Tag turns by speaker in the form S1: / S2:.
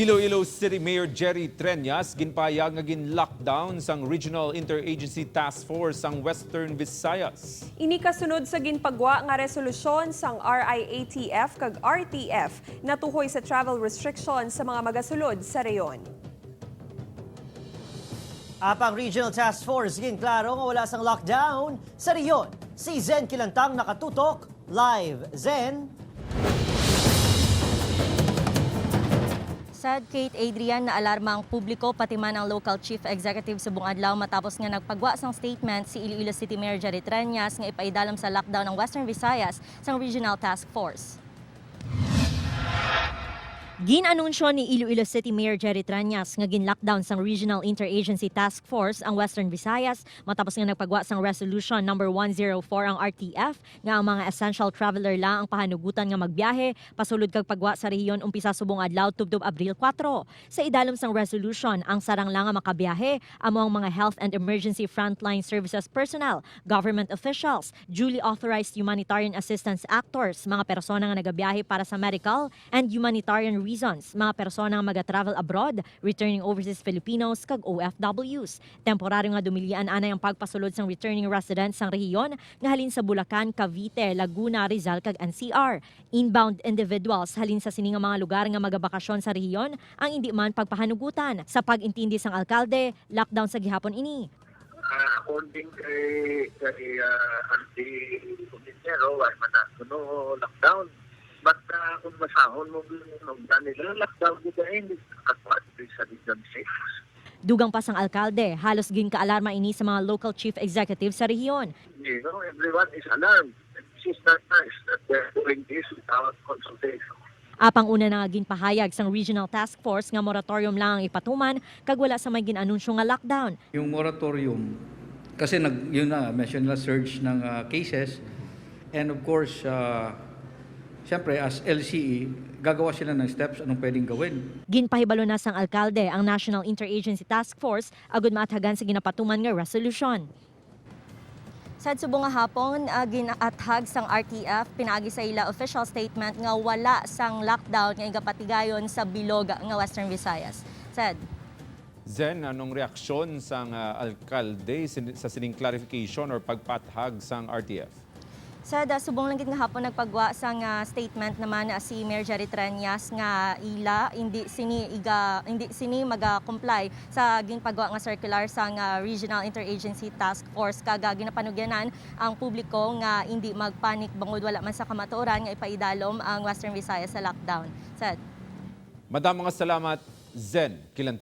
S1: Iloilo City Mayor Jerry Treñas ginpahayag nga gin-lockdown sang Regional Interagency Task Force sang Western Visayas.
S2: Ini kasunod sa ginpagwa nga resolusyon sang RIATF kag RTF natuhoy sa travel restrictions sa mga magasulod sa reyon.
S3: Apang Regional Task Force ginklaro nga wala sang lockdown sa reyon. Si Zen Kilantang nakatutok live. Zen.
S4: Sad Kate Adrian na alarma ang publiko pati man ang local chief executive sa buong adlaw matapos nga nagpagwa sang statement si Iloilo City Mayor Jerry Treñas nga ipaidalam sa lockdown ng Western Visayas sang Regional Task Force. Ginanunsyo ni Iloilo City Mayor Jerry Treñas nga gin-lockdown sang Regional Interagency Task Force ang Western Visayas matapos nga nagpagwa sang Resolution number 104 ang RTF nga ang mga essential traveler lang ang pahanugutan nga magbiyahe pasulod kag pagwa sa rehiyon umpisa subong adlaw tubtob Abril 4. Sa idalom sang resolution, ang sarang lang nga makabiyahe amo ang mga health and emergency frontline services personnel, government officials, duly authorized humanitarian assistance actors, mga persona nga nagabiyahe para sa medical and humanitarian reasons, mga persona nga maga-travel abroad, returning overseas Filipinos kag OFWs. Temporaryo nga dumilian anay ang pagpasulod sang returning residents sang rehiyon nga halin sa Bulacan, Cavite, Laguna, Rizal kag NCR. Inbound individuals halin sa sining nga mga lugar nga magabakasyon sa rehiyon ang hindi man pagpahanugutan. Sa pag-intindi sang alkalde, lockdown sa gihapon ini.
S5: According kay anti-commisero, ay manasuno lockdown. But kung masahon mo nila, lockdown ko dahil katwad sa Region 6.
S4: Dugang pa sang alkalde, halos ginka-alarma ini sa mga local chief executive sa rehiyon.
S5: You know, everyone is alarmed. This is not nice that they're doing this without consultation.
S4: Apang una na nga ginpahayag sang Regional Task Force nga moratorium lang ang ipatuman kag wala sa may ginanunsyo nga lockdown.
S6: Yung moratorium, kasi yun na, mention nila surge ng cases, and of course, siyempre as LCE, gagawa sila ng steps anong pwedeng gawin.
S4: Ginpahibalo na sang alkalde ang National Interagency Task Force agud maathagan sa ginapatuman nga resolution. Sa subong nga hapon, ginaathag sang RTF pinaagi sa ila official statement nga wala sang lockdown nga igapatigayon sa bilog nga Western Visayas. Said
S1: Zen, anong reaksyon sang alkalde sa sining clarification or pagpathag sang RTF?
S4: Sa subong lang nga hapon nagpagwa sang statement naman si Mayor Jerry Treñas nga ila hindi sini maga-comply sa ginpagwa nga circular sang Regional Interagency Task Force kaga ginapanugyanan ang publiko nga hindi magpanik bangod wala man sa kamatuoran nga ipaidalom ang Western Visayas sa lockdown. Said.
S1: Madam, mga salamat, Zen Kilantang.